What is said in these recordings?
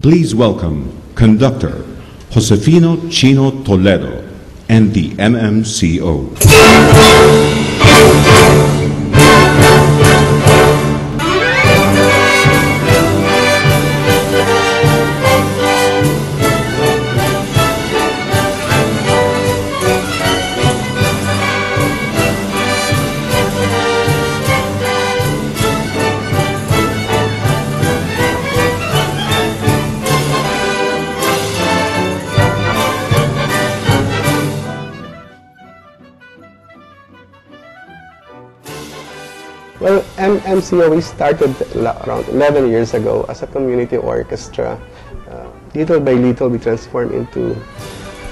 Please welcome conductor Josefino Chino Toledo and the MMCO. Well, MMCO, we started around 11 years ago as a community orchestra. Little by little, we transformed into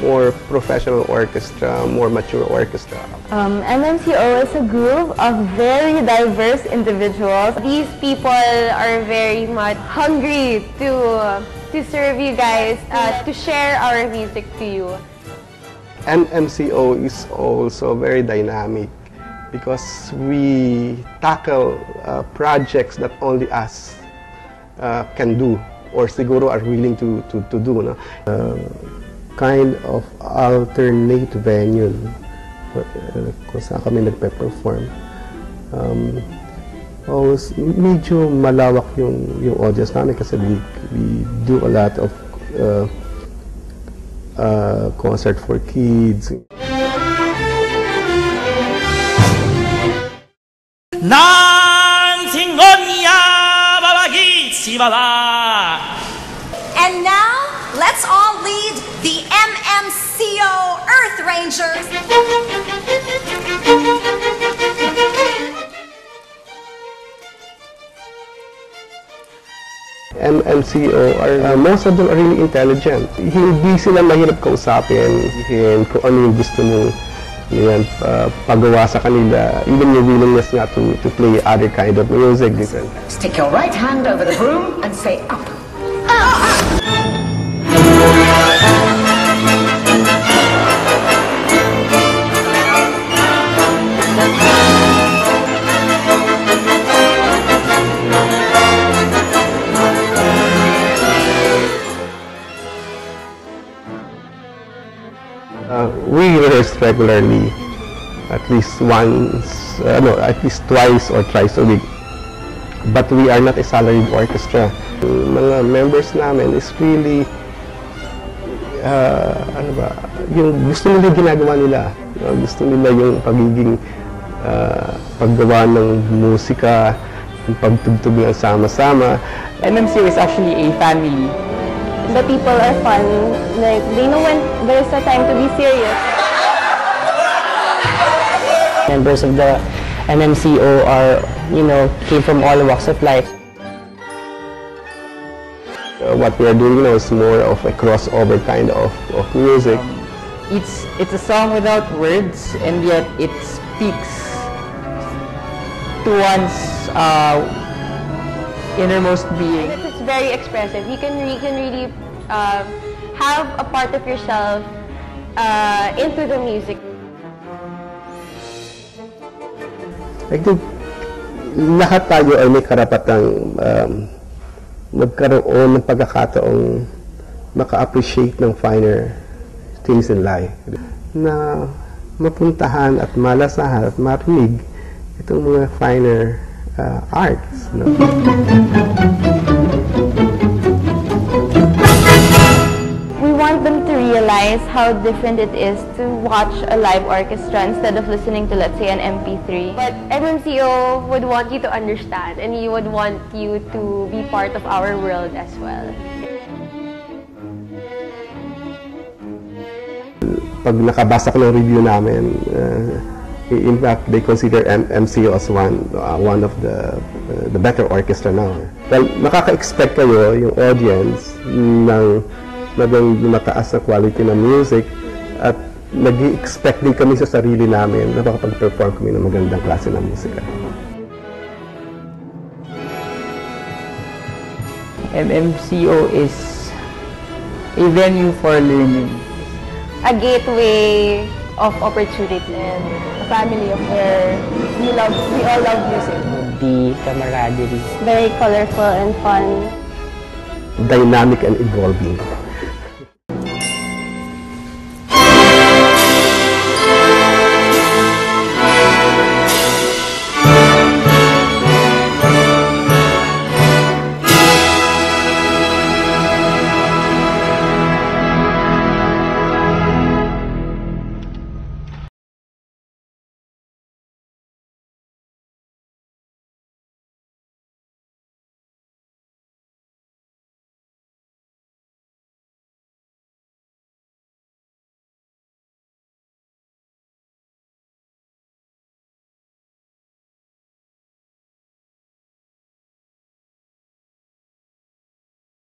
more professional orchestra, more mature orchestra. MMCO is a group of very diverse individuals. These people are very much hungry to serve you guys, to share our music to you. MMCO is also very dynamic, because we tackle projects that only us can do, or siguro are willing to do. No? Kind of alternate venue kung saan kami nagpe-perform. Medyo malawak yung audience namin kasi we do a lot of concert for kids. And now, let's all lead the MMCO Earth Rangers. MMCO, most of them are really intelligent. Hindi sila mahirap kausapin, kung ano yung gusto mo yan, pagawa sa kanila, even your willingness nga to play other kind of music. Stick your right hand over the broom and say up. We rehearse regularly, at least twice or thrice a week. But we are not a salaried orchestra. Mga members namin is really, yung gusto nila ginagawa nila. Gusto nila yung pagiging paggawa ng musika, yung pagtugtog ng sama-sama. MMCO is actually a family. The people are fun, like they know when there's a time to be serious. Members of the MMCO are, came from all walks of life. What we are doing now is more of a crossover kind of music. It's a song without words, and yet it speaks to one's innermost being. It's very expressive. You can really have a part of yourself into the music. I think lahat tayo ay may karapatang magkaroon ng pagkakataong maka-appreciate ng finer things in life. Na mapuntahan at malasahan at marinig itong mga finer arts. No? We want them to realize how different it is to watch a live orchestra instead of listening to, let's say, an MP3. But MMCO would want you to understand, and he would want you to be part of our world as well. Pag nakabasa ko ng review namin, in fact, they consider MMCO as one of the better orchestra now. Well, makaka-expect kayo, yung audience, ng mataas na quality ng music, at nag-i-expect din kami sa sarili namin na makapag-perform kami ng magandang klase ng musika. MMCO is a venue for learning. A gateway of opportunity and a family of where we all love music. The camaraderie. Very colorful and fun. dynamic and evolving.